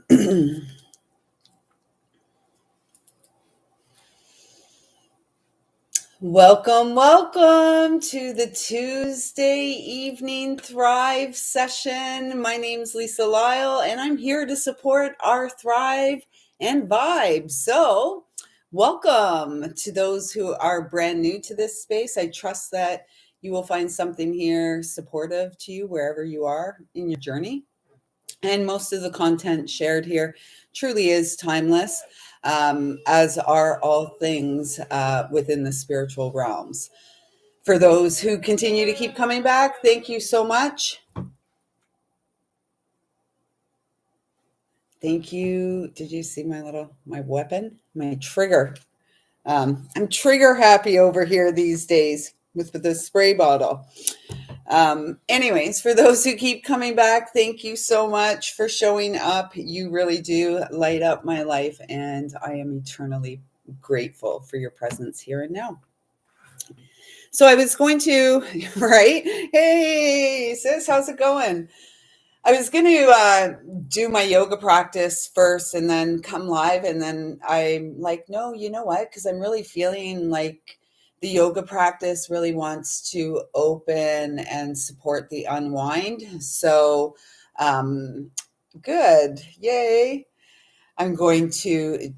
Welcome to the Tuesday evening Thrive session. My name's lisalyle, and I'm here to support our Thrive and Vibe. So, welcome to those who are brand new to this space. I trust that you will find something here supportive to you wherever you are in your journey. And most of the content shared here truly is timeless, as are all things within the spiritual realms. For those who continue to keep coming back, thank you so much. Thank you. Did you see my weapon, my trigger? I'm trigger happy over here these days with the spray bottle. Anyways, for those who keep coming back, thank you so much for showing up. You really do light up my life, and I am eternally grateful for your presence here and now. So I was going to, right? Hey, sis, how's it going? I was going to do my yoga practice first and then come live. And then I'm like, no, you know what? Because I'm really feeling like the yoga practice really wants to open and support the unwind. So good. Yay. I'm going to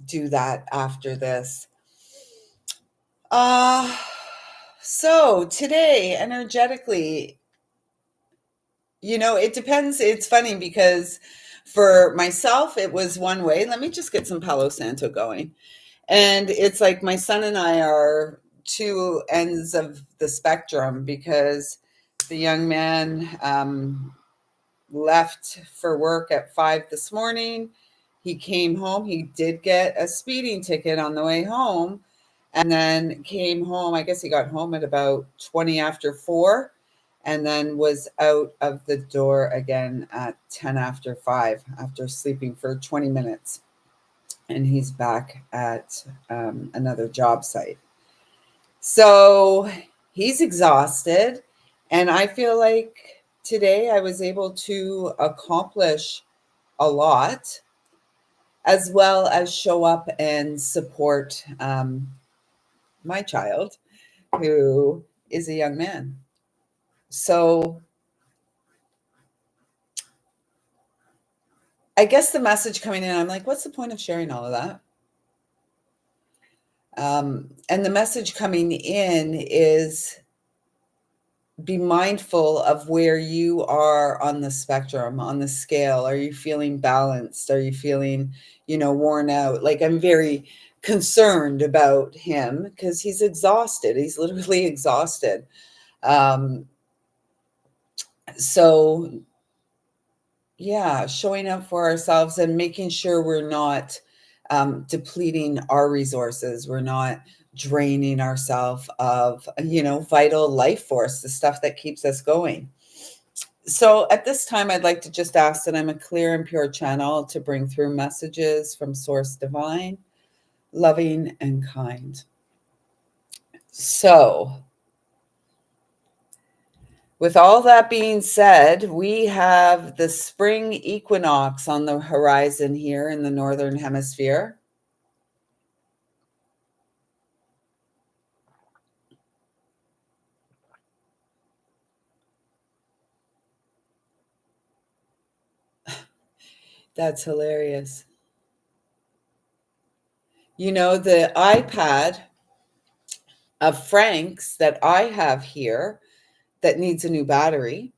do that after this. So today, energetically, it depends. It's funny because for myself, it was one way. Let me just get some Palo Santo going. And it's like my son and I are two ends of the spectrum because the young man left for work at 5 this morning. He came home. He did get a speeding ticket on the way home and then came home. I guess he got home at about 20 after 4 and then was out of the door again at 10 after 5 after sleeping for 20 minutes. And he's back at another job site. So he's exhausted. And I feel like today I was able to accomplish a lot, as well as show up and support my child, who is a young man. So I guess the message coming in, I'm like, what's the point of sharing all of that? And the message coming in is be mindful of where you are on the spectrum, on the scale. Are you feeling balanced? Are you feeling, worn out? Like, I'm very concerned about him because he's exhausted. He's literally exhausted. So yeah, showing up for ourselves and making sure we're not depleting our resources. We're not draining ourselves of, vital life force, the stuff that keeps us going. So at this time, I'd like to just ask that I'm a clear and pure channel to bring through messages from Source Divine, loving and kind. So with all that being said, we have the spring equinox on the horizon here in the Northern Hemisphere. That's hilarious. The iPad of Frank's that I have here that needs a new battery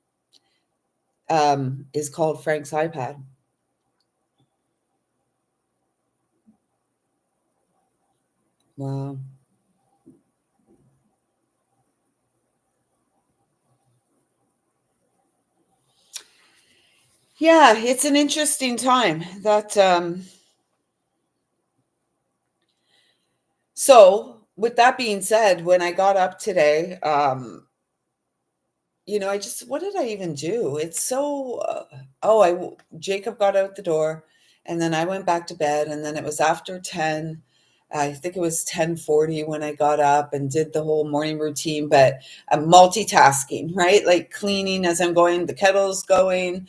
is called Frank's iPad. Wow. Yeah, it's an interesting time. So with that being said, when I got up today, what did I even do? It's so, Jacob got out the door and then I went back to bed and then it was after 10. I think it was 10:40 when I got up and did the whole morning routine, but I'm multitasking, right? Like cleaning as I'm going, the kettle's going,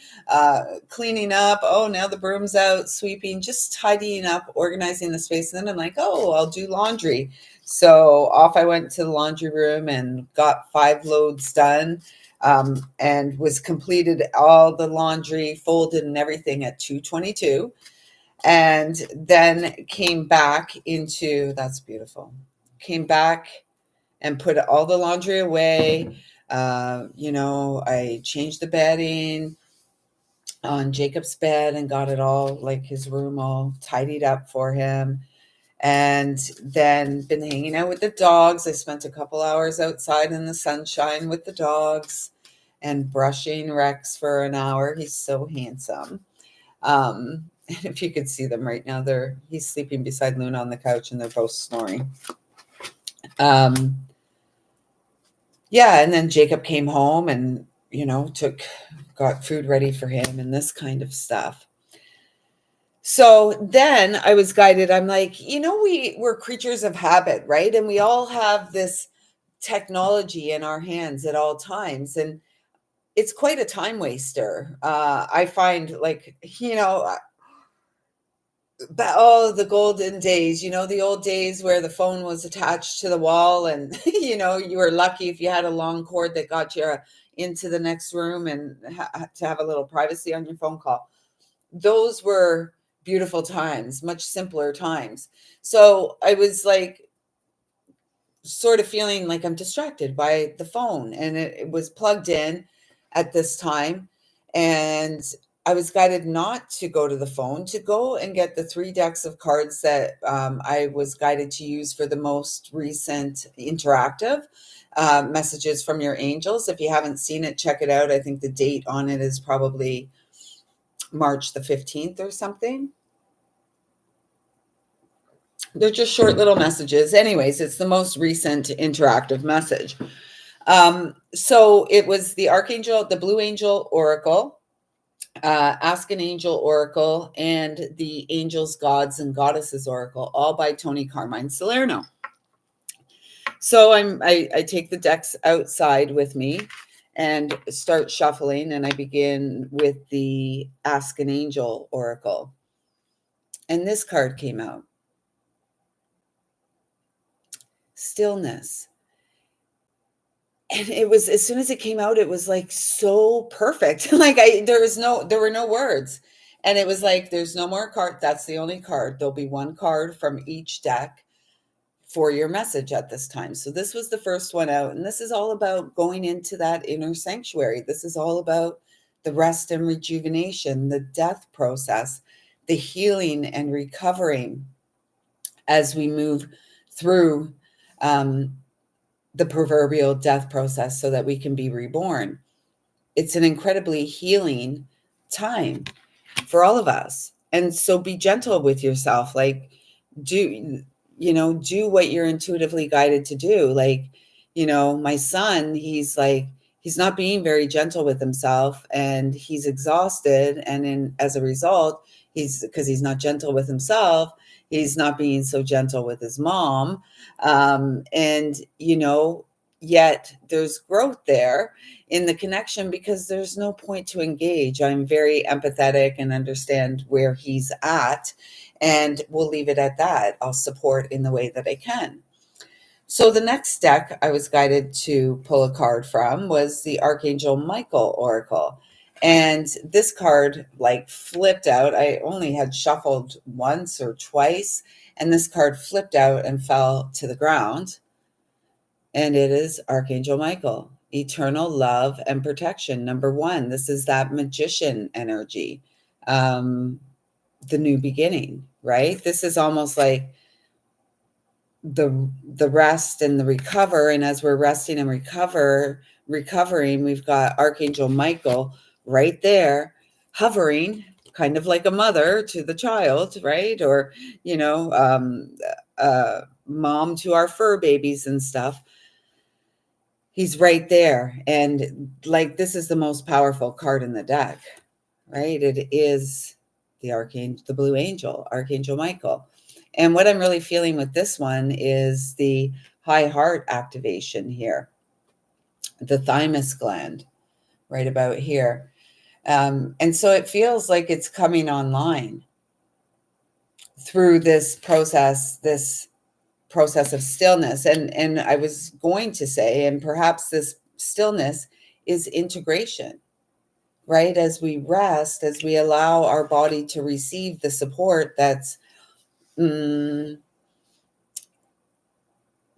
cleaning up. Oh, now the broom's out, sweeping, just tidying up, organizing the space. And then I'm like, oh, I'll do laundry. So off I went to the laundry room and got 5 loads done, and was completed all the laundry, folded and everything at 2:22. And then came back into, that's beautiful, came back and put all the laundry away. I changed the bedding on Jacob's bed and got it all, like his room all tidied up for him. And then been hanging out with the dogs. I spent a couple hours outside in the sunshine with the dogs and brushing Rex for an hour. He's so handsome. And if you could see them right now, he's sleeping beside Luna on the couch and they're both snoring. Yeah, and then Jacob came home and, got food ready for him and this kind of stuff. So then I was guided. I'm like, we're creatures of habit, right? And we all have this technology in our hands at all times. And it's quite a time waster. I find, like, the golden days, the old days where the phone was attached to the wall and, you were lucky if you had a long cord that got you into the next room and to have a little privacy on your phone call. Those were beautiful times, much simpler times. So I was like, sort of feeling like I'm distracted by the phone, and it was plugged in at this time. And I was guided not to go to the phone, to go and get the 3 decks of cards that I was guided to use for the most recent interactive messages from your angels. If you haven't seen it, check it out. I think the date on it is probably March the 15th or something. They're just short little messages. Anyways, it's the most recent interactive message. So it was the Archangel, the Blue Angel Oracle, Ask an Angel Oracle, and the Angels, Gods, and Goddesses Oracle, all by Tony Carmine Salerno. So I take the decks outside with me and start shuffling, and I begin with the Ask an Angel Oracle. And this card came out. Stillness. And it was, as soon as it came out, it was like so perfect. Like there were no words. And it was like, there's no more card. That's the only card. There'll be one card from each deck for your message at this time. So this was the first one out. And this is all about going into that inner sanctuary. This is all about the rest and rejuvenation, the death process, the healing and recovering as we move through the proverbial death process so that we can be reborn. It's an incredibly healing time for all of us. And so be gentle with yourself. Like, do what you're intuitively guided to do. Like, my son, he's not being very gentle with himself, and he's exhausted. And as a result, because he's not gentle with himself, he's not being so gentle with his mom. Yet there's growth there in the connection, because there's no point to engage. I'm very empathetic and understand where he's at, and we'll leave it at that. I'll support in the way that I can. So the next deck I was guided to pull a card from was the Archangel Michael Oracle. And this card flipped out. I only had shuffled once or twice, and this card flipped out and fell to the ground. And it is Archangel Michael, eternal love and protection. Number 1, this is that magician energy, the new beginning, right? This is almost like the rest and the recover. And as we're resting and recovering, we've got Archangel Michael right there, hovering, kind of like a mother to the child, right? Or, mom to our fur babies and stuff. He's right there. And this is the most powerful card in the deck, right? It is the Blue Angel, Archangel Michael. And what I'm really feeling with this one is the high heart activation here, the thymus gland right about here. And so it feels like it's coming online through this process of stillness. And I was going to say, and perhaps this stillness is integration, right? As we rest, as we allow our body to receive the support that's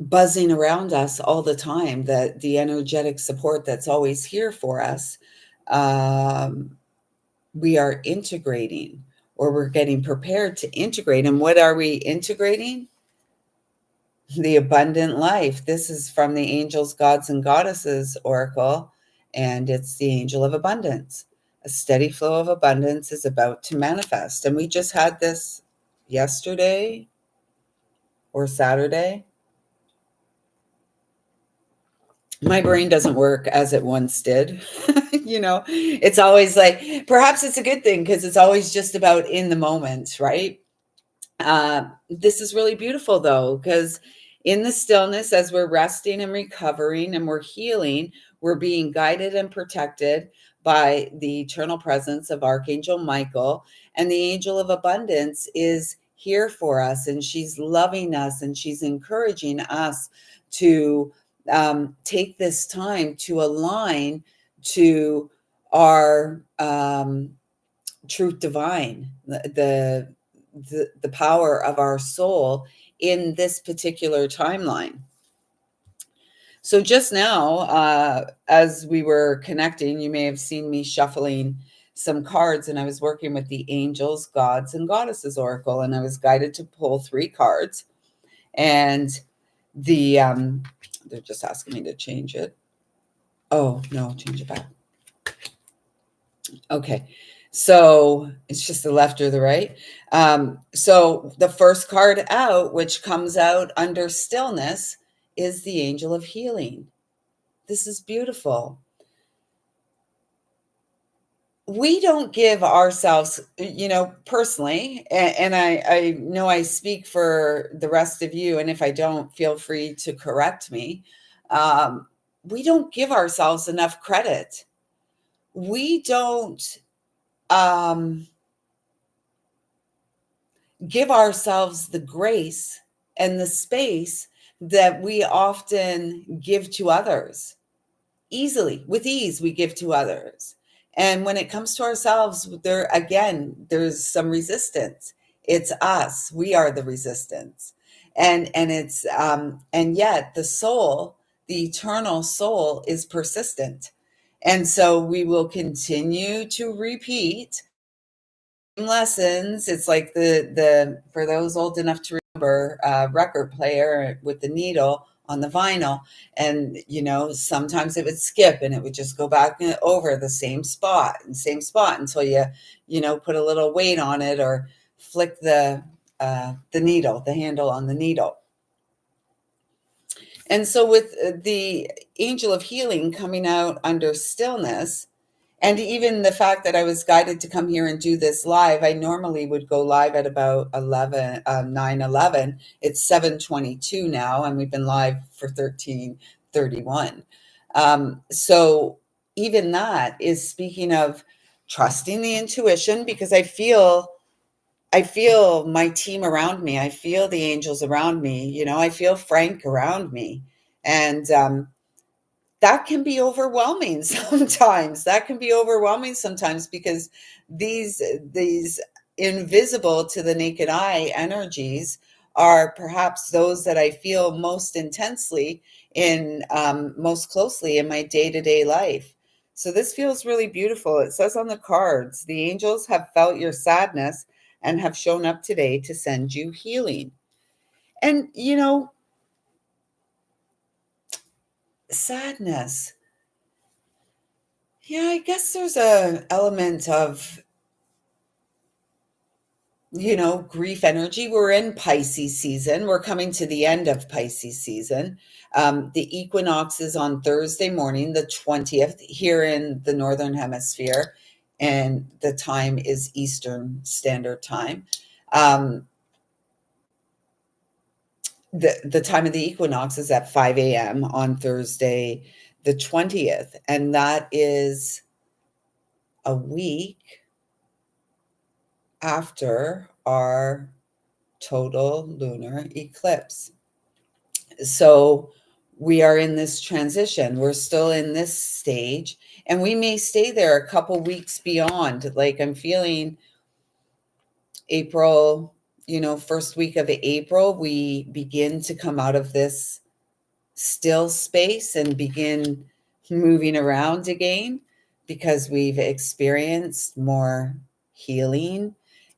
buzzing around us all the time, that the energetic support that's always here for us, we are integrating, or we're getting prepared to integrate. And what are we integrating? The abundant life. This is from the Angels, Gods, and Goddesses Oracle, and it's the angel of abundance. A steady flow of abundance is about to manifest. And we just had this yesterday or Saturday. My brain doesn't work as it once did. It's always like, perhaps it's a good thing, because it's always just about in the moment, right? This is really beautiful, though, because in the stillness, as we're resting and recovering and we're healing, we're being guided and protected by the eternal presence of Archangel Michael. And the angel of abundance is here for us, and she's loving us, and she's encouraging us to take this time to align to our truth divine, the power of our soul in this particular timeline. So just now, as we were connecting, you may have seen me shuffling some cards, and I was working with the Angels, Gods, and Goddesses Oracle, and I was guided to pull 3 cards. And they're just asking me to change it. Oh, no, change it back. Okay. So it's just the left or the right. So the first card out, which comes out under stillness, is the angel of healing. This is beautiful. We don't give ourselves, personally, and I know I speak for the rest of you, and if I don't, feel free to correct me. We don't give ourselves enough credit. We don't give ourselves the grace and the space that we often give to others. Easily, with ease, we give to others. And when it comes to ourselves, there's some resistance. It's us. We are the resistance. And it's and yet the soul, the eternal soul, is persistent. And so we will continue to repeat lessons. It's like the for those old enough to remember, record player with the needle on the vinyl, and sometimes it would skip and it would just go back over the same spot until you put a little weight on it, or flick the needle, the handle on the needle. And so with the angel of healing coming out under stillness, and even the fact that I was guided to come here and do this live, I normally would go live at about 9:11. It's 7:22 now, and we've been live for 13:31. So even that is speaking of trusting the intuition, because I feel my team around me. I feel the angels around me. I feel Frank around me, and that can be overwhelming sometimes. Because these invisible to the naked eye energies are perhaps those that I feel most intensely in, most closely in my day-to-day life. So this feels really beautiful. It says on the cards, the angels have felt your sadness and have shown up today to send you healing. And sadness. Yeah, I guess there's a element of, grief energy. We're in Pisces season. We're coming to the end of Pisces season. The equinox is on Thursday morning, the 20th, here in the Northern Hemisphere, and the time is Eastern Standard Time. the time of the equinox is at 5 a.m. on Thursday, the 20th, and that is a week after our total lunar eclipse. So we are in this transition. We're still in this stage, and we may stay there a couple weeks beyond. Like, I'm feeling April, first week of April, we begin to come out of this still space and begin moving around again, because we've experienced more healing,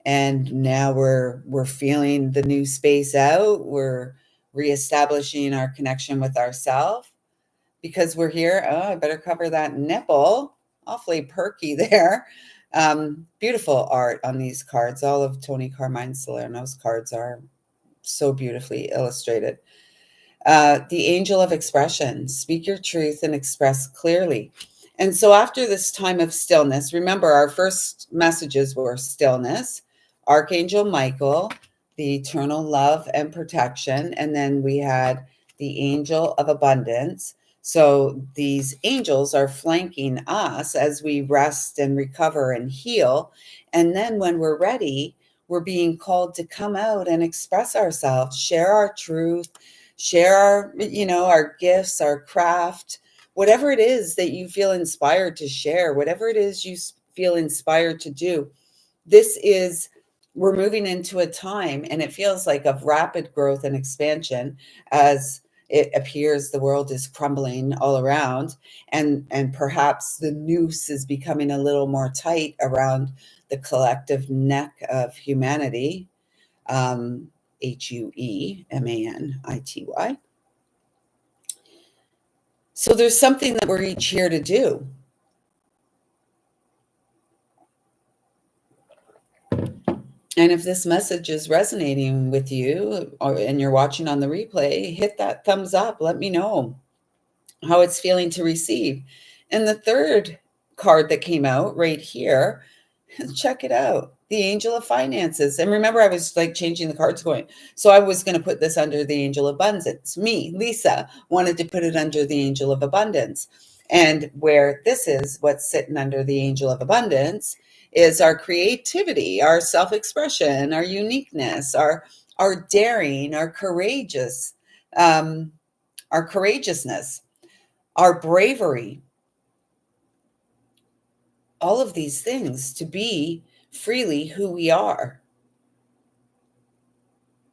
and now we're feeling the new space out. We're reestablishing our connection with ourselves, because we're here. Oh, I better cover that nipple. Awfully perky there. Beautiful art on these cards. All of Tony Carmine Salerno's cards are so beautifully illustrated. The angel of expression. Speak your truth and express clearly. And so after this time of stillness, remember our first messages were stillness, Archangel Michael, the eternal love and protection, and then we had the angel of abundance. So these angels are flanking us as we rest and recover and heal. And then when we're ready, we're being called to come out and express ourselves, share our truth, share our gifts, our craft, whatever it is that you feel inspired to share, whatever it is you feel inspired to do. We're moving into a time, and it feels like, of rapid growth and expansion, as it appears the world is crumbling all around, and perhaps the noose is becoming a little more tight around the collective neck of humanity. Huemanity. So there's something that we're each here to do. And if this message is resonating with you, and you're watching on the replay, hit that thumbs up. Let me know how it's feeling to receive. And the third card that came out right here, check it out. The angel of finances. And remember, I was like changing the cards going. So I was going to put this under the angel of abundance. Me, Lisa, wanted to put it under the angel of abundance. And where this is, what's sitting under the angel of abundance, is our creativity, our self-expression, our uniqueness, our daring, our courageousness, our bravery, all of these things, to be freely who we are.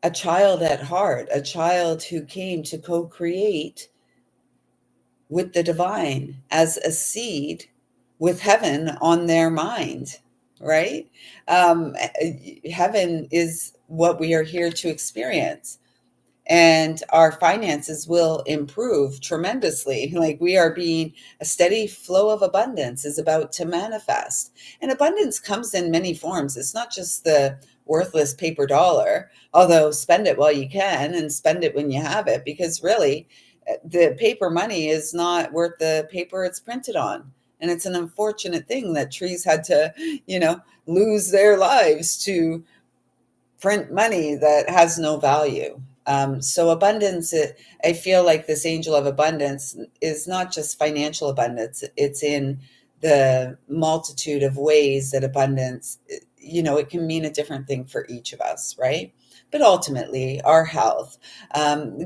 A child at heart, a child who came to co-create with the divine as a seed with heaven on their mind, right? Heaven is what we are here to experience. And our finances will improve tremendously. Like, we are being, a steady flow of abundance is about to manifest. And abundance comes in many forms. It's not just the worthless paper dollar, although spend it while you can and spend it when you have it, because really the paper money is not worth the paper it's printed on. And it's an unfortunate thing that trees had to, lose their lives to print money that has no value. So abundance, I feel like this angel of abundance is not just financial abundance. It's in the multitude of ways that abundance, it can mean a different thing for each of us, right? But ultimately, our health,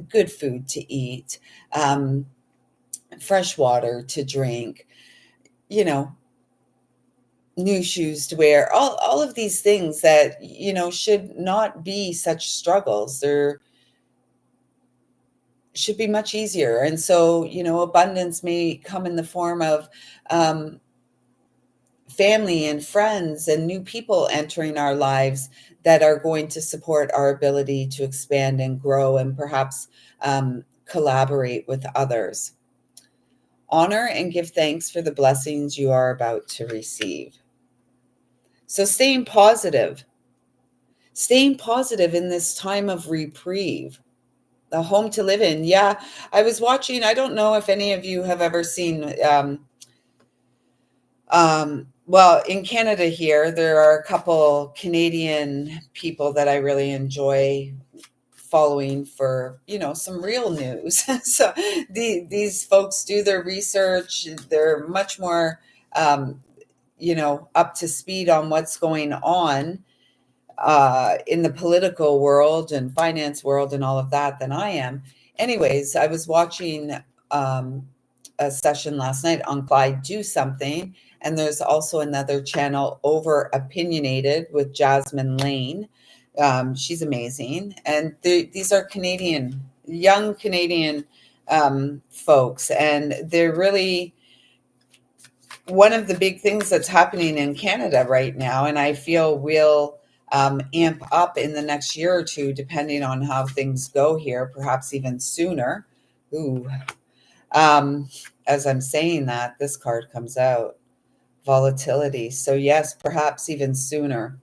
good food to eat, fresh water to drink, new shoes to wear, all of these things that, should not be such struggles. They're should be much easier. And so, abundance may come in the form of family and friends and new people entering our lives that are going to support our ability to expand and grow, and perhaps collaborate with others. Honor and give thanks for the blessings you are about to receive. So staying positive in this time of reprieve. The home to live in. Yeah, I was watching. I don't know if any of you have ever seen. Well, in Canada here, there are a couple Canadian people that I really enjoy following for, some real news. So these folks do their research. They're much more, up to speed on what's going on in the political world and finance world and all of that than I am. Anyways, I was watching a session last night on Clyde Do Something, and there's also another channel, Over Opinionated, with Jasmine Lane. She's amazing, and these are young Canadian folks, and they're really one of the big things that's happening in Canada right now, and I feel will amp up in the next year or two, depending on how things go here, perhaps even sooner. Ooh. As I'm saying that, this card comes out, volatility. So yes, perhaps even sooner.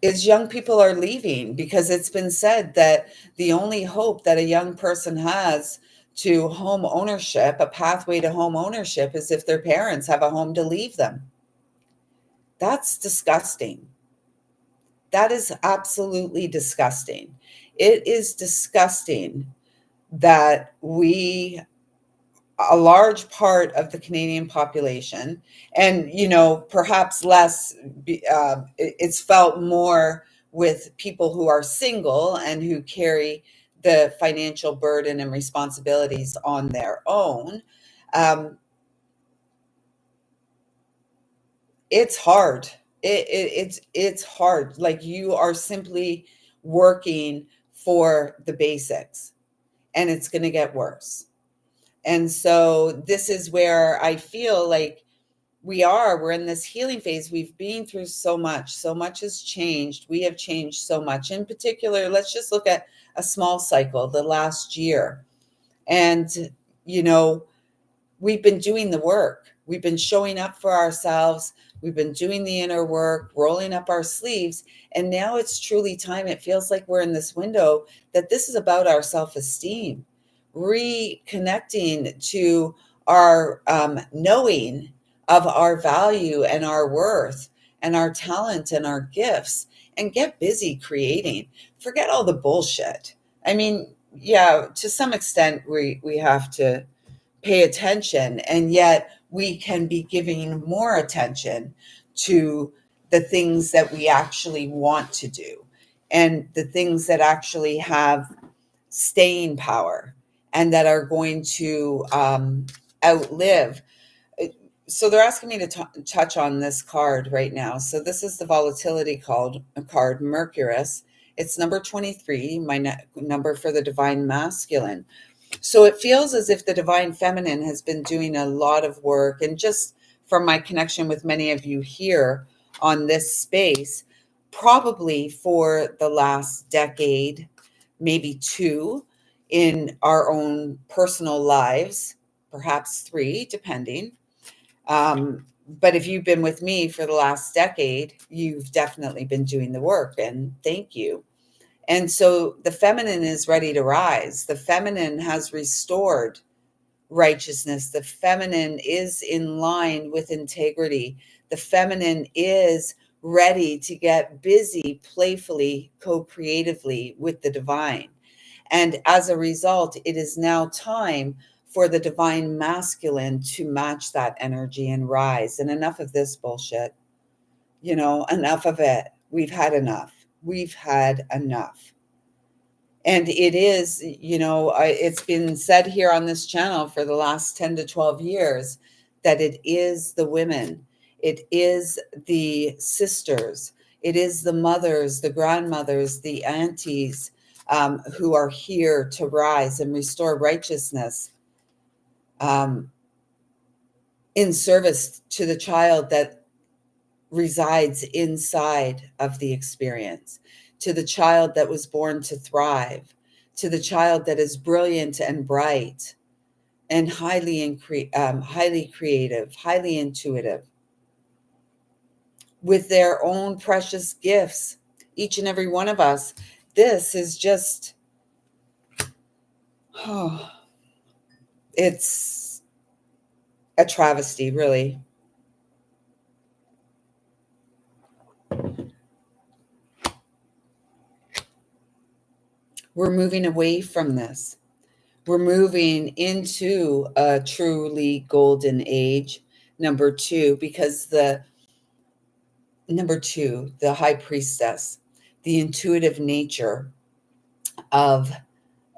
Is young people are leaving, because it's been said that the only hope that a young person has to home ownership, a pathway to home ownership, is if their parents have a home to leave them. That's disgusting. That is absolutely disgusting. It is disgusting that a large part of the Canadian population, and perhaps less, it's felt more with people who are single and who carry the financial burden and responsibilities on their own. It's hard. It's hard. Like, you are simply working for the basics, and it's going to get worse. And so this is where I feel like we're in this healing phase. We've been through so much has changed. We have changed so much. In particular, let's just look at a small cycle, the last year. And, we've been doing the work. We've been showing up for ourselves. We've been doing the inner work, rolling up our sleeves. And now it's truly time. It feels like we're in this window that this is about our self-esteem, reconnecting to our knowing of our value and our worth and our talent and our gifts, and get busy creating. Forget all the bullshit. I mean, yeah, to some extent we have to pay attention, and yet we can be giving more attention to the things that we actually want to do, and the things that actually have staying power and that are going to outlive. So they're asking me to touch on this card right now. So this is the volatility card, Mercurius. It's number 23, my number for the divine masculine. So it feels as if the divine feminine has been doing a lot of work. And just from my connection with many of you here on this space, probably for the last decade, maybe two, in our own personal lives, perhaps three, depending. But if you've been with me for the last decade, you've definitely been doing the work, and thank you. And so the feminine is ready to rise. The feminine has restored righteousness. The feminine is in line with integrity. The feminine is ready to get busy, playfully, co-creatively with the divine. And as a result, it is now time for the divine masculine to match that energy and rise. And enough of this bullshit. Enough of it. We've had enough. We've had enough. And it is, it's been said here on this channel for the last 10 to 12 years that it is the women, it is the sisters, it is the mothers, the grandmothers, the aunties who are here to rise and restore righteousness in service to the child that resides inside of the experience, to the child that was born to thrive, to the child that is brilliant and bright and highly creative, highly intuitive, with their own precious gifts, each and every one of us. This is just, it's a travesty, really. We're moving away from this. We're moving into a truly golden age. Number two, because the high priestess, the intuitive nature of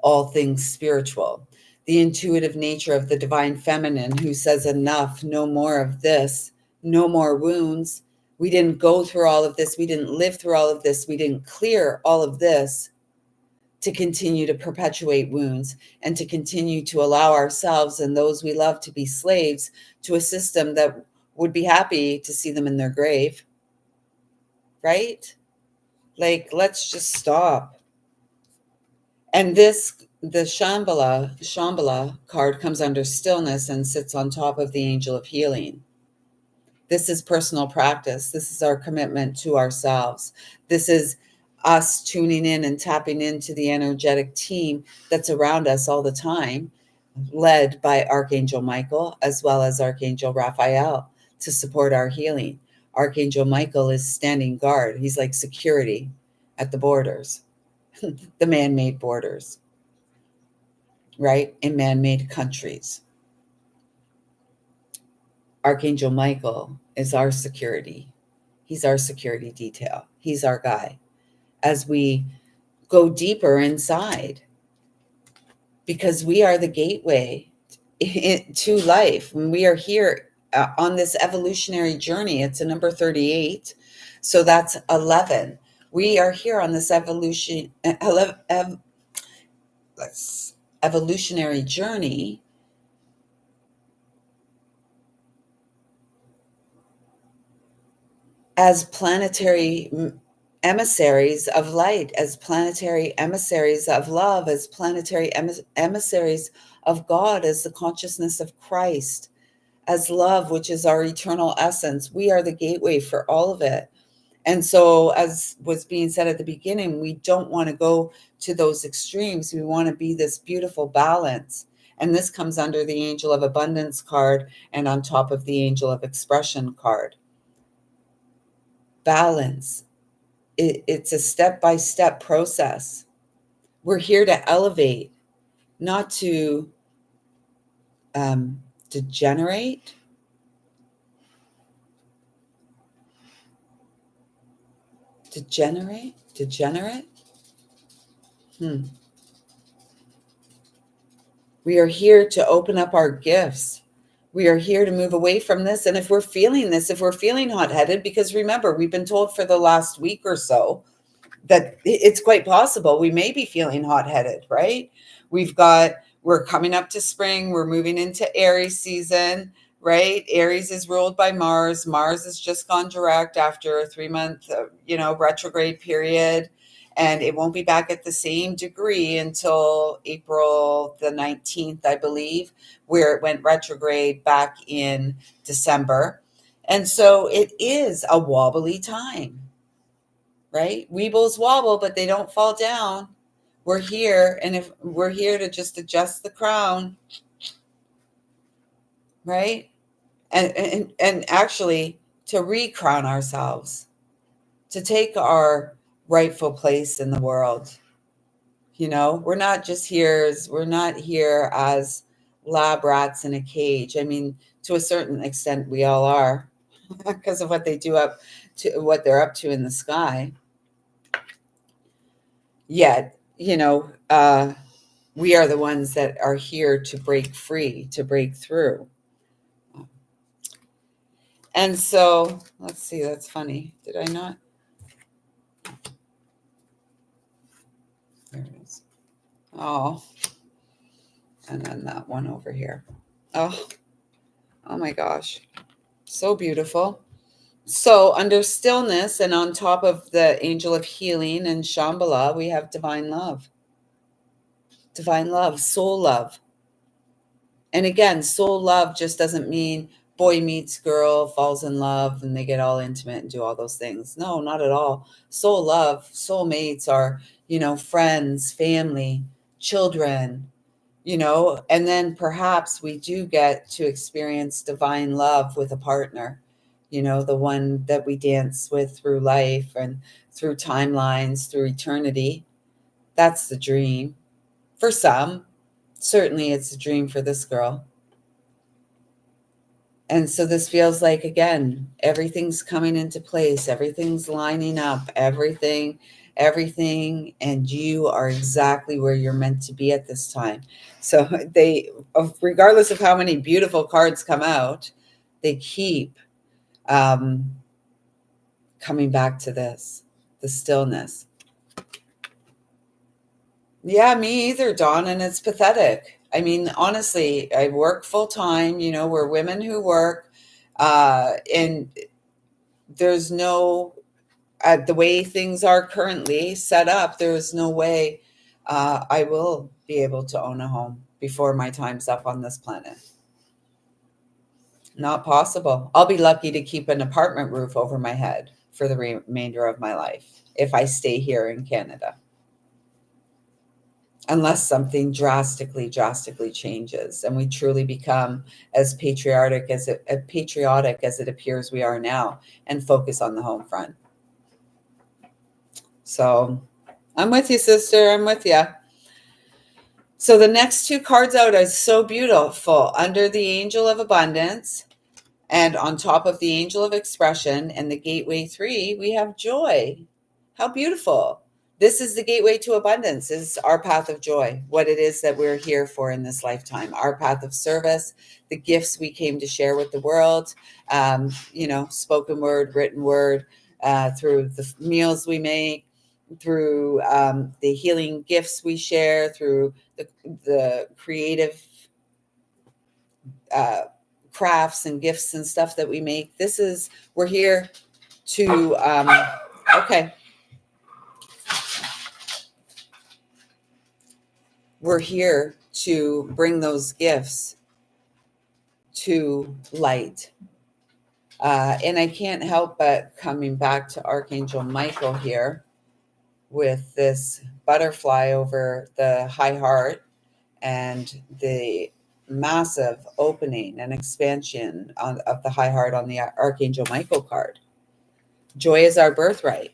all things spiritual, the intuitive nature of the divine feminine who says, enough, no more of this, no more wounds. We didn't go through all of this. We didn't live through all of this. We didn't clear all of this to continue to perpetuate wounds and to continue to allow ourselves and those we love to be slaves to a system that would be happy to see them in their grave. Right? Like, let's just stop. And the Shambhala card comes under stillness and sits on top of the angel of healing. This is personal practice. This is our commitment to ourselves. This is us tuning in and tapping into the energetic team that's around us all the time, led by Archangel Michael as well as Archangel Raphael to support our healing. Archangel Michael is standing guard. He's like security at the borders, the man-made borders, right? In man-made countries. Archangel Michael is our security. He's our security detail. He's our guy as we go deeper inside, because we are the gateway to life. When we are here on this evolutionary journey, it's a number 38. So that's 11. We are here on this evolutionary journey as planetary emissaries of light, as planetary emissaries of love, as planetary emissaries of God, as the consciousness of Christ, as love, which is our eternal essence. We are the gateway for all of it. And so, as was being said at the beginning, we don't want to go to those extremes. We want to be this beautiful balance. And this comes under the Angel of Abundance card and on top of the Angel of Expression card. Balance. It's a step-by-step process. We're here to elevate, not to degenerate. Degenerate. We are here to open up our gifts. We are here to move away from this. And if we're feeling this, if we're feeling hot-headed, because remember, we've been told for the last week or so that it's quite possible we may be feeling hot-headed, right? We're coming up to spring. We're moving into Aries season, right? Aries is ruled by Mars. Mars has just gone direct after a 3-month, retrograde period. And it won't be back at the same degree until April the 19th, I believe, where it went retrograde back in December. And so it is a wobbly time, right? Weebles wobble, but they don't fall down. We're here, and if we're here to just adjust the crown, right? And actually to recrown ourselves, to take our rightful place in the world. We're not here as lab rats in a cage. I mean, to a certain extent, we all are because of what they're up to in the sky. Yet, we are the ones that are here to break free, to break through. And so, let's see, that's funny. Did I not? There it is. Oh, and then that one over here. Oh my gosh. So beautiful. So under stillness and on top of the angel of healing and Shambhala, we have divine love. Divine love, soul love. And again, soul love just doesn't mean boy meets girl, falls in love, and they get all intimate and do all those things. No, not at all. Soul love, soulmates are, friends, family, children, and then perhaps we do get to experience divine love with a partner, the one that we dance with through life and through timelines, through eternity. That's the dream. For some, certainly it's a dream for this girl. And so this feels like, again, everything's coming into place, everything's lining up, everything, and you are exactly where you're meant to be at this time. So regardless of how many beautiful cards come out, they keep coming back to this, the stillness. Yeah, me either, Dawn, and it's pathetic. I mean, honestly, I work full time. We're women who work, and there's no, the way things are currently set up, there's no way I will be able to own a home before my time's up on this planet. Not possible. I'll be lucky to keep an apartment roof over my head for the remainder of my life if I stay here in Canada. Unless something drastically changes and we truly become as patriotic as it appears we are now, and focus on the home front. So I'm with you, sister. I'm with you. So the next two cards out are so beautiful. Under the Angel of Abundance and on top of the Angel of Expression and the Gateway 3, we have joy. How beautiful. This is the gateway to abundance, is our path of joy, what it is that we're here for in this lifetime, our path of service, the gifts we came to share with the world, spoken word, written word, through the meals we make, through the healing gifts we share, through the creative crafts and gifts and stuff that we make. We're here to, okay. We're here to bring those gifts to light. And I can't help but coming back to Archangel Michael here with this butterfly over the high heart and the massive opening and expansion of the high heart on the Archangel Michael card. Joy is our birthright.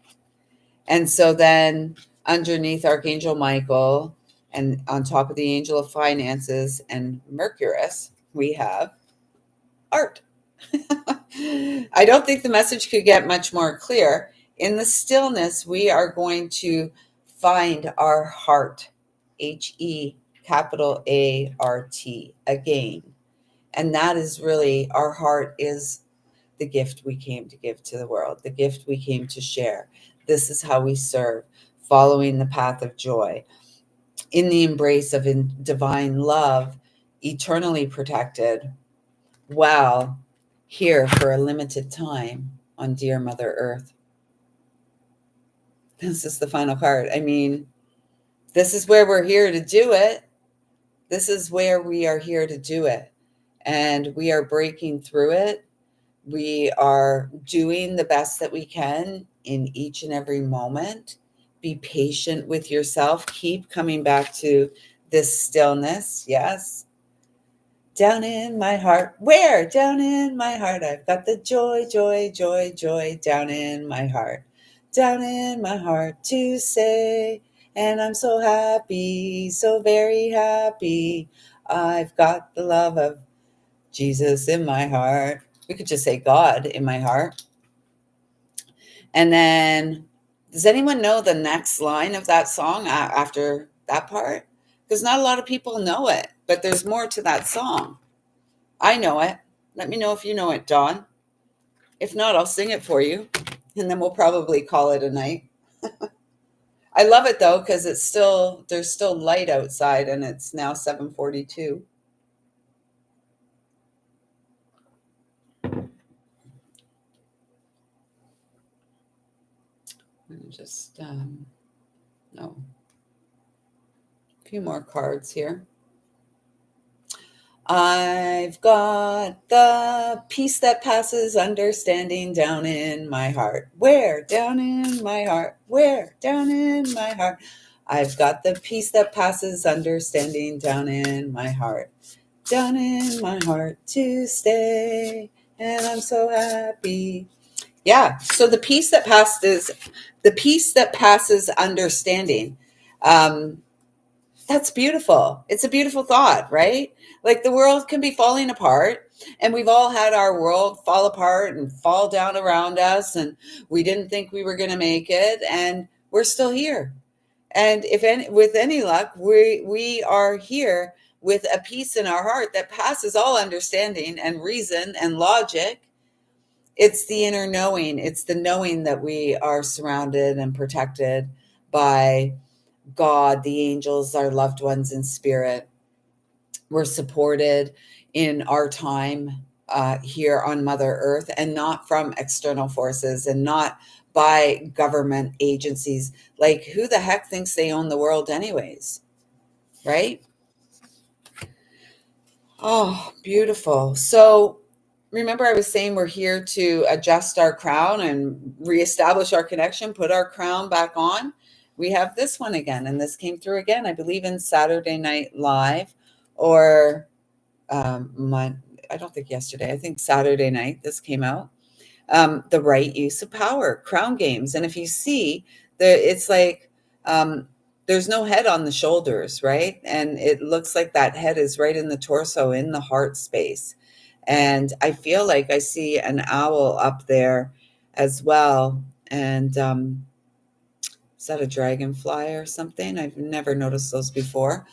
And so then underneath Archangel Michael and on top of the Angel of Finances and Mercurius, we have art. I don't think the message could get much more clear. In the stillness, we are going to find our heart, HEART, again. And that is really, our heart is the gift we came to give to the world, the gift we came to share. This is how we serve, following the path of joy, in the embrace of divine love, eternally protected, while here for a limited time on dear Mother Earth. This is the final card. I mean, this is where we're here to do it. This is where we are here to do it. And we are breaking through it. We are doing the best that we can in each and every moment. Be patient with yourself. Keep coming back to this stillness. Yes. Down in my heart. Where? Down in my heart. I've got the joy, joy, joy, joy down in my heart. Down in my heart to say, and I'm so happy, so very happy. I've got the love of Jesus in my heart. We could just say God in my heart. And then, does anyone know the next line of that song after that part? Because not a lot of people know it, but there's more to that song. I know it. Let me know if you know it, Dawn. If not, I'll sing it for you, and then we'll probably call it a night. I love it though, because there's still light outside, and it's now 7:42. Just no, a few more cards here. I've got the peace that passes understanding down in my heart. Where? Down in my heart. Where? Down in my heart. I've got the peace that passes understanding down in my heart. Down in my heart to stay. And I'm so happy. Yeah. So the peace that passes understanding. That's beautiful. It's a beautiful thought, right? Like the world can be falling apart, and we've all had our world fall apart and fall down around us, and we didn't think we were going to make it, and we're still here. And if any, with any luck, we are here with a peace in our heart that passes all understanding and reason and logic. It's the inner knowing. It's the knowing that we are surrounded and protected by God, the angels, our loved ones in spirit. We're supported in our time here on Mother Earth, and not from external forces and not by government agencies. Like, who the heck thinks they own the world, anyways? Right? Oh, beautiful. So, remember, I was saying we're here to adjust our crown and reestablish our connection, put our crown back on. We have this one again, and this came through again, I believe, in Saturday Night Live, or my, I don't think yesterday, I think Saturday night this came out. The right use of power, crown games. And if you see, it's like there's no head on the shoulders, right? And it looks like that head is right in the torso, in the heart space. And I feel like I see an owl up there as well. And is that a dragonfly or something? I've never noticed those before.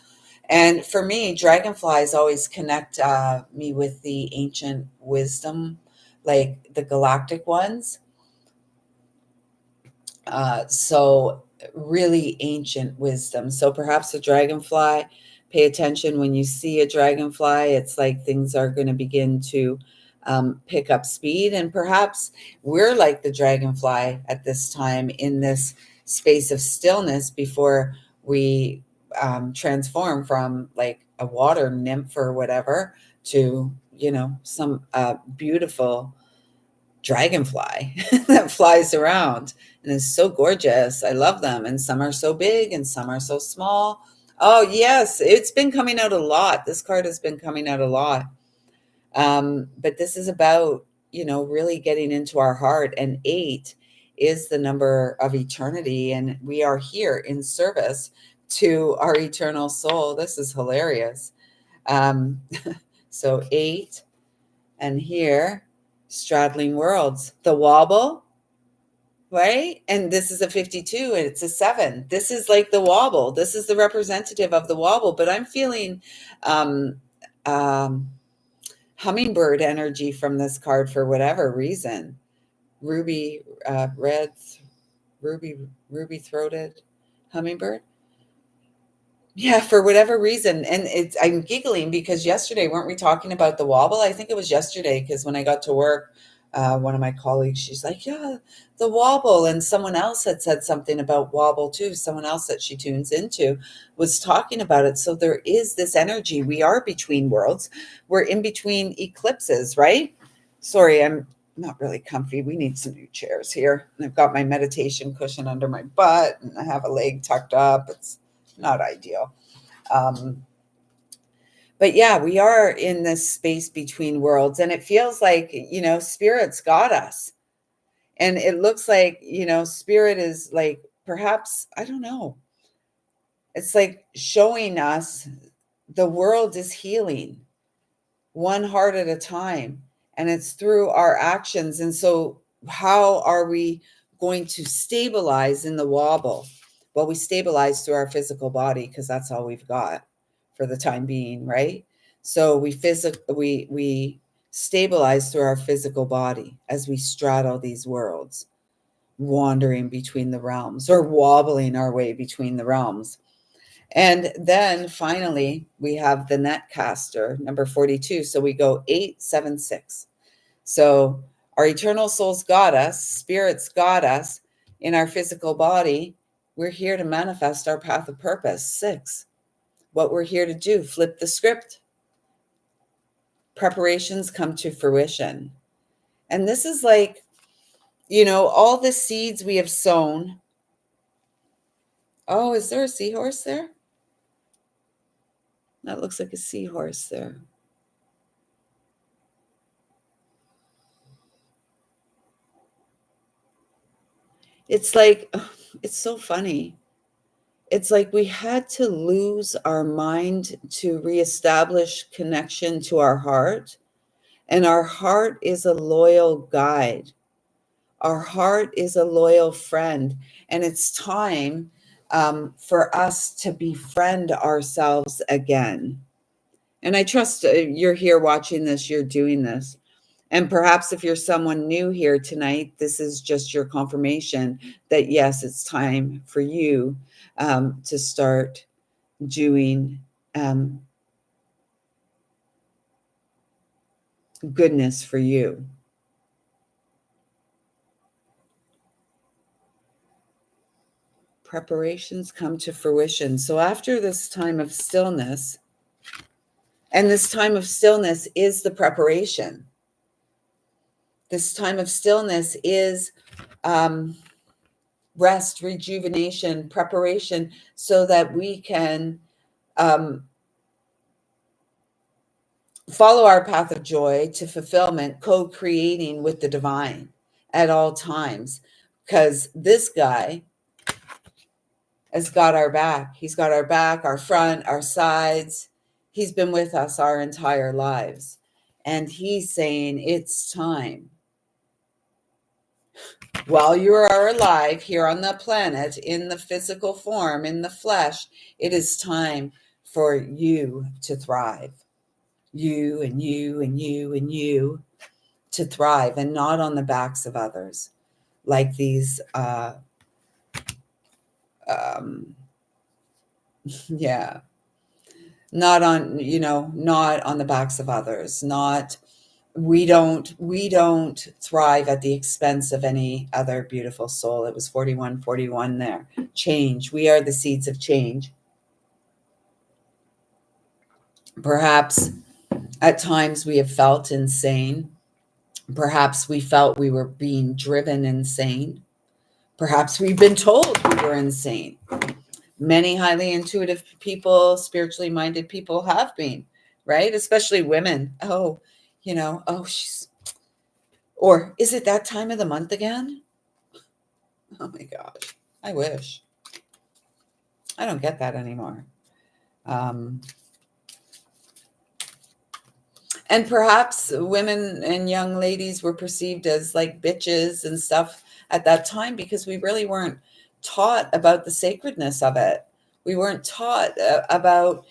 And for me, dragonflies always connect me with the ancient wisdom, like the galactic ones. So really ancient wisdom. So perhaps a dragonfly, pay attention when you see a dragonfly. It's like things are going to begin to pick up speed. And perhaps we're like the dragonfly at this time, in this space of stillness, before we transform from like a water nymph or whatever to, some beautiful dragonfly that flies around and is so gorgeous. I love them. And some are so big and some are so small. Oh, yes, it's been coming out a lot. This card has been coming out a lot. But this is about, really getting into our heart. And 8 is the number of eternity. And we are here in service to our eternal soul. This is hilarious. Um, so 8, and here, straddling worlds, the wobble, right? And this is a 52 and it's a 7. This is like the wobble. This is the representative of the wobble, but I'm feeling um, um, hummingbird energy from this card for whatever reason. Ruby, red, ruby throated hummingbird. Yeah, for whatever reason. And I'm giggling because yesterday, weren't we talking about the wobble? I think it was yesterday, because when I got to work, one of my colleagues, she's like, yeah, the wobble. And someone else had said something about wobble too. Someone else that she tunes into was talking about it. So there is this energy. We are between worlds. We're in between eclipses, right? Sorry, I'm not really comfy. We need some new chairs here. And I've got my meditation cushion under my butt, and I have a leg tucked up. It's not ideal. Um, but yeah, we are in this space between worlds, and it feels like, spirit's got us. And it looks like, spirit is like, perhaps, I don't know, it's like showing us the world is healing one heart at a time, and it's through our actions. And so how are we going to stabilize in the wobble? Well, we stabilize through our physical body, because that's all we've got for the time being, right? So we stabilize through our physical body as we straddle these worlds, wandering between the realms, or wobbling our way between the realms. And then finally, we have the netcaster, number 42. So we go 876. So our eternal souls got us, spirits got us in our physical body. We're here to manifest our path of purpose. 6. What we're here to do, flip the script. Preparations come to fruition. And this is like, all the seeds we have sown. Oh, is there a seahorse there? That looks like a seahorse there. It's like, it's so funny. It's like we had to lose our mind to reestablish connection to our heart. And our heart is a loyal guide. Our heart is a loyal friend. And it's time for us to befriend ourselves again. And I trust you're here watching this, you're doing this. And perhaps if you're someone new here tonight, this is just your confirmation that yes, it's time for you to start doing goodness for you. Preparations come to fruition. So after this time of stillness, and this time of stillness is the preparation. This time of stillness is rest, rejuvenation, preparation, so that we can follow our path of joy to fulfillment, co-creating with the divine at all times. Because this guy has got our back. He's got our back, our front, our sides. He's been with us our entire lives. And he's saying it's time. While you are alive here on the planet, in the physical form, in the flesh, it is time for you to thrive. You and you and you and you to thrive, and not on the backs of others, like these yeah, not on, not on the backs of others. Not we don't thrive at the expense of any other beautiful soul. It was 4141 there. Change. We are the seeds of change. Perhaps at times we have felt insane. Perhaps we felt we were being driven insane. Perhaps we've been told we were insane. Many highly intuitive people, spiritually minded people have been, right? Especially women. Oh, she's, or is it that time of the month again? Oh my gosh. I wish. I don't get that anymore. And perhaps women and young ladies were perceived as like bitches and stuff at that time, because we really weren't taught about the sacredness of it. We weren't taught about,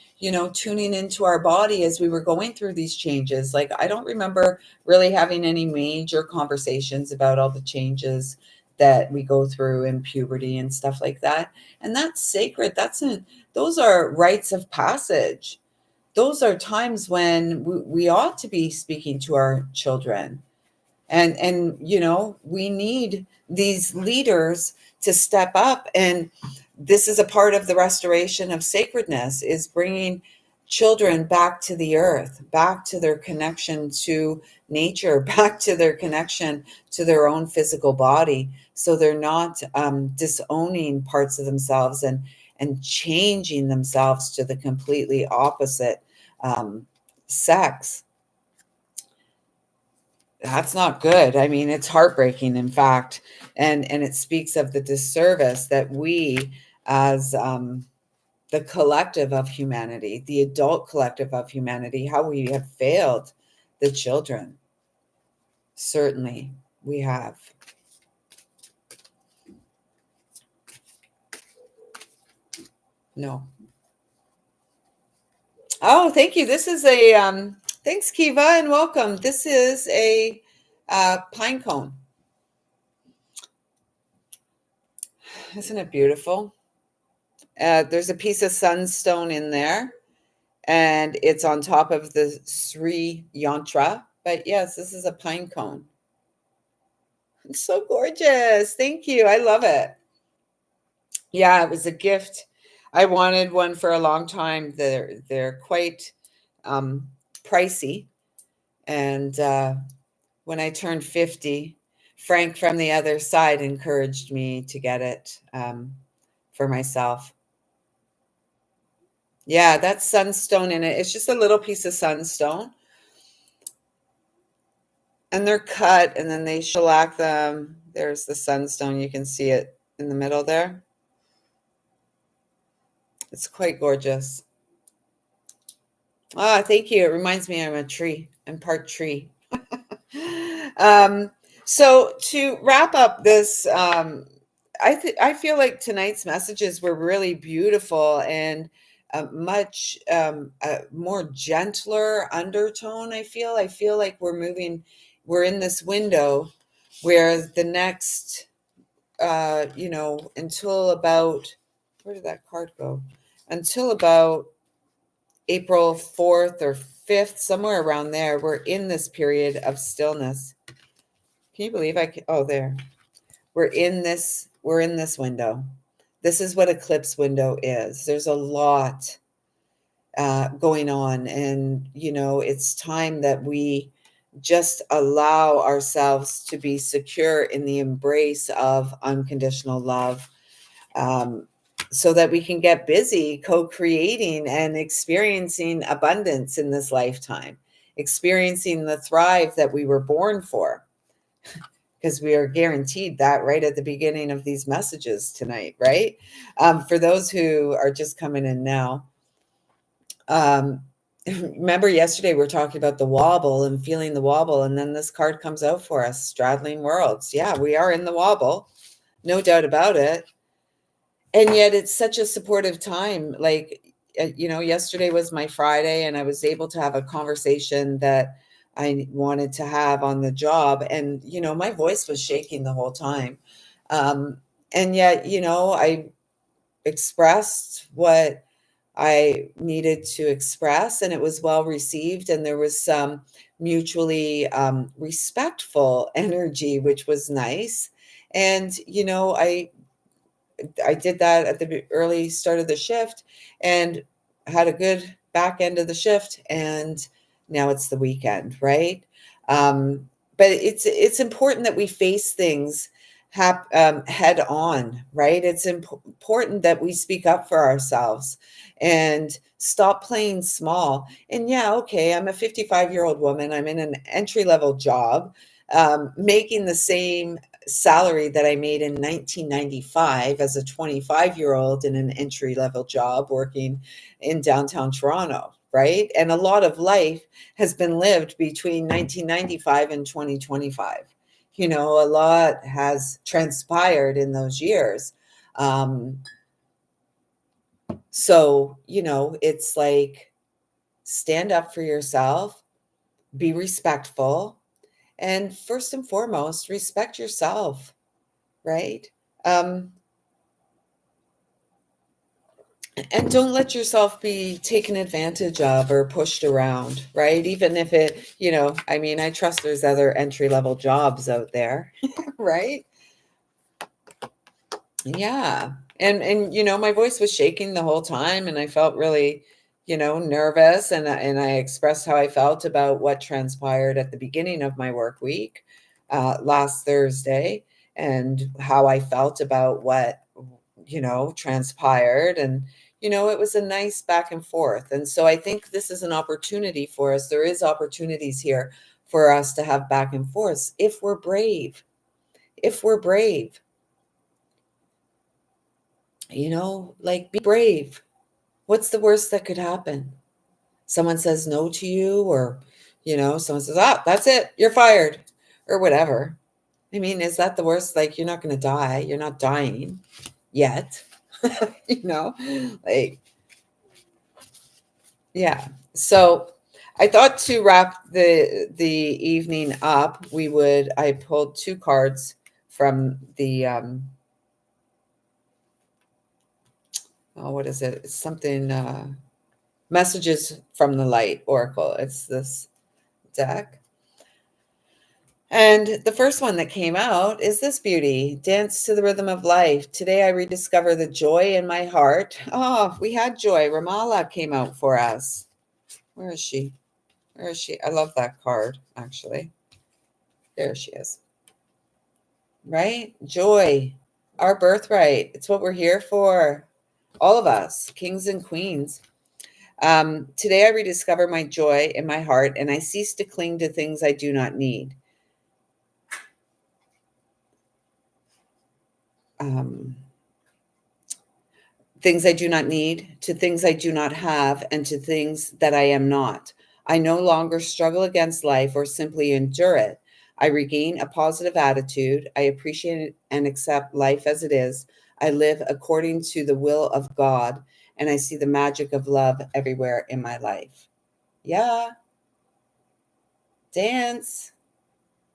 tuning into our body as we were going through these changes. Like, I don't remember really having any major conversations about all the changes that we go through in puberty and stuff like that. And that's sacred. Those are rites of passage. Those are times when we ought to be speaking to our children. And we need these leaders to step up. And this is a part of the restoration of sacredness, is bringing children back to the earth, back to their connection to nature, back to their connection to their own physical body, so they're not disowning parts of themselves and changing themselves to the completely opposite sex. That's not good. I mean, it's heartbreaking, in fact, and it speaks of the disservice that we, as the collective of humanity, the adult collective of humanity, how we have failed the children. Certainly, we have. No. Oh, thank you. This is a thanks, Kiva, and welcome. This is a pine cone. Isn't it beautiful? There's a piece of sunstone in there, and it's on top of the Sri Yantra. But yes, this is a pine cone. It's so gorgeous. Thank you. I love it. Yeah, it was a gift. I wanted one for a long time. They're quite pricey, and when I turned 50, Frank from the other side encouraged me to get it for myself. Yeah, that's sunstone in it. It's just a little piece of sunstone. And they're cut, and then they shellac them. There's the sunstone. You can see it in the middle there. It's quite gorgeous. Ah, thank you. It reminds me I'm a tree. I'm part tree. um, so to wrap up this, I feel like tonight's messages were really beautiful and much more gentler undertone. I feel like we're in this window where the next, until about, where did that card go? Until about April 4th or 5th, somewhere around there, we're in this period of stillness. Can you believe oh, there. We're in this window. This is what eclipse window is. There's a lot going on. And, it's time that we just allow ourselves to be secure in the embrace of unconditional love, so that we can get busy co-creating and experiencing abundance in this lifetime, experiencing the thrive that we were born for, because we are guaranteed that right at the beginning of these messages tonight, right? For those who are just coming in now, remember yesterday we were talking about the wobble and feeling the wobble, and then this card comes out for us, straddling worlds. Yeah, we are in the wobble, no doubt about it. And yet it's such a supportive time. Like, yesterday was my Friday, and I was able to have a conversation that I wanted to have on the job. And, my voice was shaking the whole time. And yet, I expressed what I needed to express, and it was well received. And there was some mutually respectful energy, which was nice. And, I did that at the early start of the shift and had a good back end of the shift. And now it's the weekend, right? But it's important that we face things head on, right? It's important that we speak up for ourselves and stop playing small. And yeah, okay, I'm a 55-year-old woman. I'm in an entry-level job, making the same salary that I made in 1995 as a 25-year-old in an entry-level job working in downtown Toronto, right? And a lot of life has been lived between 1995 and 2025. A lot has transpired in those years. So, it's like, stand up for yourself, be respectful, and first and foremost, respect yourself, right? Um, and don't let yourself be taken advantage of or pushed around, right? Even if I trust there's other entry level jobs out there, right? Yeah. And my voice was shaking the whole time, and I felt really, nervous, and I expressed how I felt about what transpired at the beginning of my work week last Thursday, and how I felt about what transpired. And it was a nice back and forth. And so I think this is an opportunity for us. There is opportunities here for us to have back and forth if we're brave. If we're brave. Like, be brave. What's the worst that could happen? Someone says no to you, or, someone says, that's it, you're fired, or whatever. Is that the worst? Like, you're not going to die. You're not dying yet. Like, yeah. So I thought to wrap the evening up, I pulled two cards from the, what is it? It's something, Messages from the Light Oracle. It's this deck. And the first one that came out is this beauty, Dance to the Rhythm of Life. Today I rediscover the joy in my heart. Oh, we had joy. Ramala came out for us. Where is she? Where is she? I love that card, actually. There she is. Right? Joy, our birthright. It's what we're here for. All of us, kings and queens. Today I rediscover my joy in my heart, and I cease to cling to things I do not need. things I do not need, to things I do not have, and to things that I am not. I no longer struggle against life or simply endure it. I regain a positive attitude. I appreciate and accept life as it is. I live according to the will of God, and I see the magic of love everywhere in my life. Yeah, dance.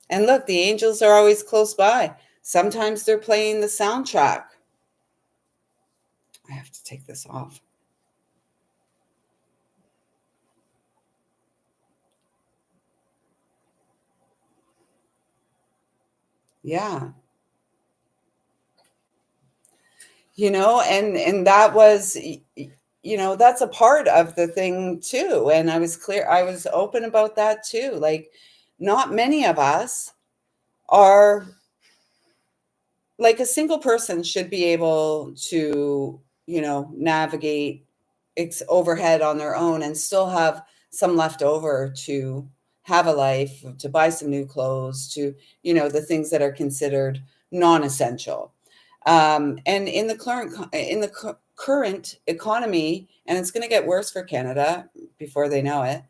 And look, the angels are always close by. Sometimes they're playing the soundtrack. I have to take this off. Yeah. And that was that's a part of the thing too, and I was open about that too. Like, not many of us are, like, a single person should be able to navigate overhead on their own and still have some left over to have a life, to buy some new clothes, to the things that are considered non-essential. And in the current economy, and it's going to get worse for Canada before they know it,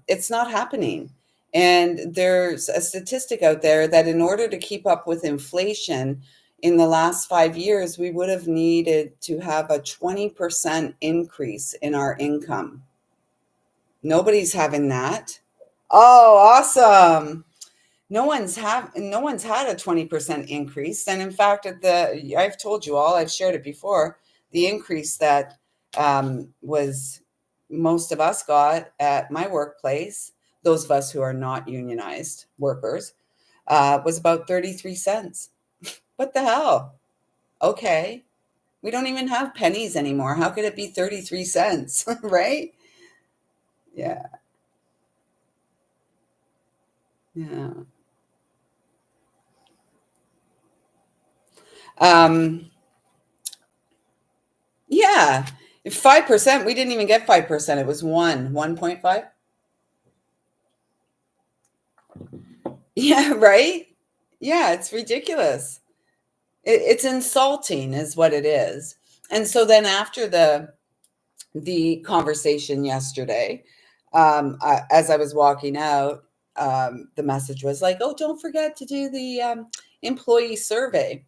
it's not happening. And there's a statistic out there that in order to keep up with inflation in the last 5 years, we would have needed to have a 20% increase in our income. Nobody's having that. Oh, awesome. No one's had a 20% increase. And in fact, I've told you all, I've shared it before, the increase that was most of us got at my workplace, those of us who are not unionized workers, was about 33 cents. What the hell? Okay. We don't even have pennies anymore. How could it be 33 cents? Right? Yeah. Yeah. Um, yeah. 5%, we didn't even get 5%. It was 1.5. Yeah, right? Yeah, it's ridiculous. It's insulting is what it is. And so then after the conversation yesterday, as I was walking out, the message was like, "Oh, don't forget to do the employee survey."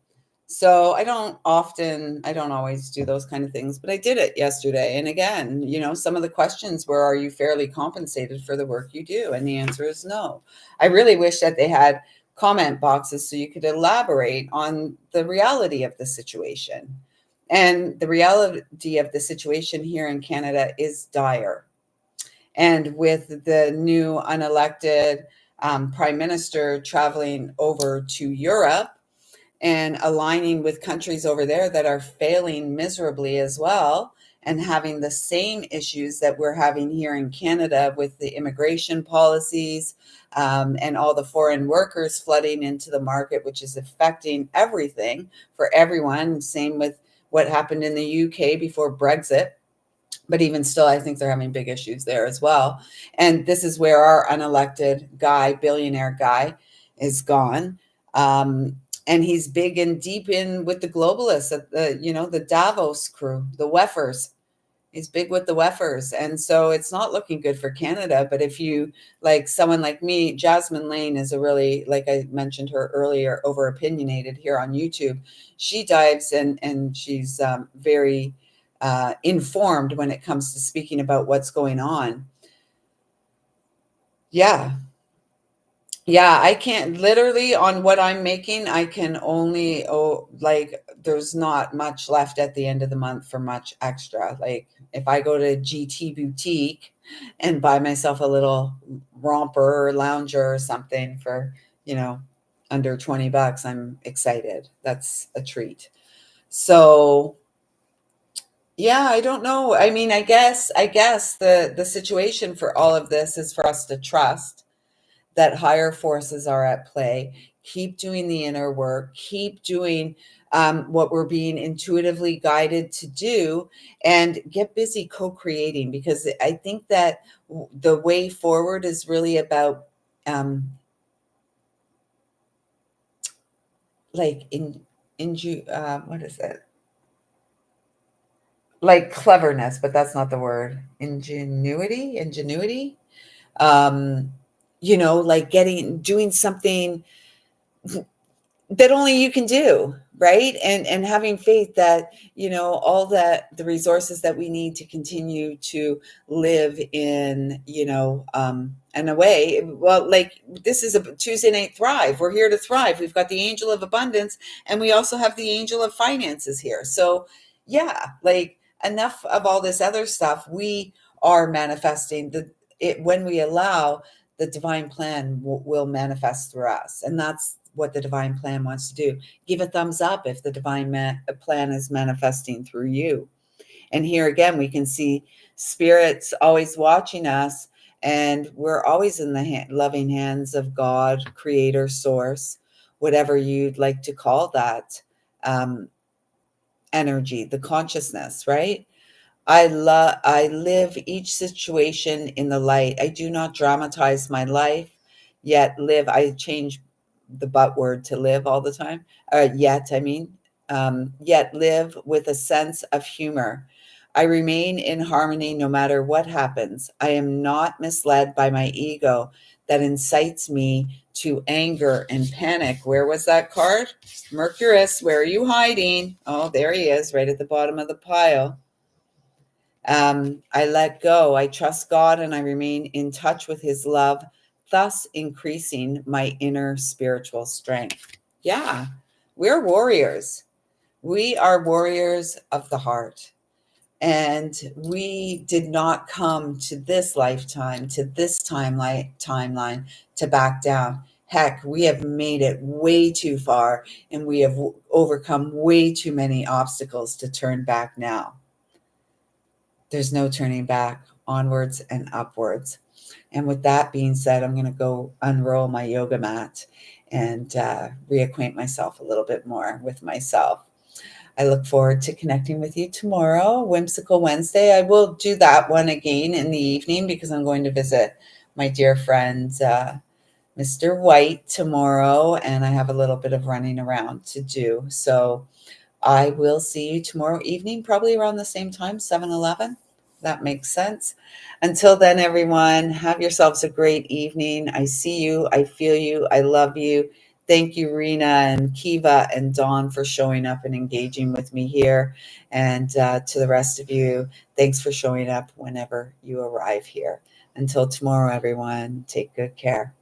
So I don't always do those kind of things, but I did it yesterday. And again, some of the questions were, "Are you fairly compensated for the work you do?" And the answer is no. I really wish that they had comment boxes so you could elaborate on the reality of the situation. And the reality of the situation here in Canada is dire. And with the new unelected prime minister traveling over to Europe and aligning with countries over there that are failing miserably as well, and having the same issues that we're having here in Canada with the immigration policies, and all the foreign workers flooding into the market, which is affecting everything for everyone. Same with what happened in the UK before Brexit. But even still, I think they're having big issues there as well. And this is where our unelected guy, billionaire guy, is gone. And he's big and deep in with the globalists, the Davos crew, the Weffers. He's big with the Weffers. And so it's not looking good for Canada. But if you, like someone like me, Jasmine Lane is a really, like I mentioned her earlier, over opinionated here on YouTube. She dives in and she's very informed when it comes to speaking about what's going on. Yeah. Yeah, I can't literally on what I'm making, I can only like there's not much left at the end of the month for much extra. Like if I go to GT boutique and buy myself a little romper or lounger or something for, you know, under 20 bucks, I'm excited. That's a treat. So, yeah, I don't know. I mean, I guess the situation for all of this is for us to trust that higher forces are at play. Keep doing the inner work, keep doing what we're being intuitively guided to do, and get busy co creating, because I think that the way forward is really about like what is it? like cleverness, but that's not the word. Ingenuity. Um, like doing something that only you can do, right? And having faith that all that the resources that we need to continue to live in a way, well, like this is a Tuesday night thrive. We're here to thrive. We've got the angel of abundance, and we also have the angel of finances here. So yeah, like enough of all this other stuff. We are manifesting it when we allow the divine plan will manifest through us. And that's what the divine plan wants to do. Give a thumbs up if the divine plan is manifesting through you. And here again, we can see spirits always watching us, and we're always in the loving hands of God, creator, source, whatever you'd like to call that energy, the consciousness, right? I live each situation in the light. I do not dramatize my life, yet live. I change the but word to live all the time. Yet live with a sense of humor. I remain in harmony no matter what happens. I am not misled by my ego that incites me to anger and panic. Where was that card? Mercurius, where are you hiding? Oh, there he is, right at the bottom of the pile. I let go. I trust God and I remain in touch with his love, thus increasing my inner spiritual strength. Yeah, we're warriors. We are warriors of the heart. And we did not come to this lifetime, to this timeline to back down. Heck, we have made it way too far, and we have overcome way too many obstacles to turn back now. There's no turning back, onwards and upwards. And with that being said, I'm going to go unroll my yoga mat and reacquaint myself a little bit more with myself. I look forward to connecting with you tomorrow, Whimsical Wednesday. I will do that one again in the evening because I'm going to visit my dear friend, Mr. White, tomorrow, and I have a little bit of running around to do. So I will see you tomorrow evening, probably around the same time, 7-11. That makes sense. Until then, everyone, have yourselves a great evening. I see you. I feel you. I love you. Thank you, Rena and Kiva and Dawn, for showing up and engaging with me here. And to the rest of you, thanks for showing up whenever you arrive here. Until tomorrow, everyone, take good care.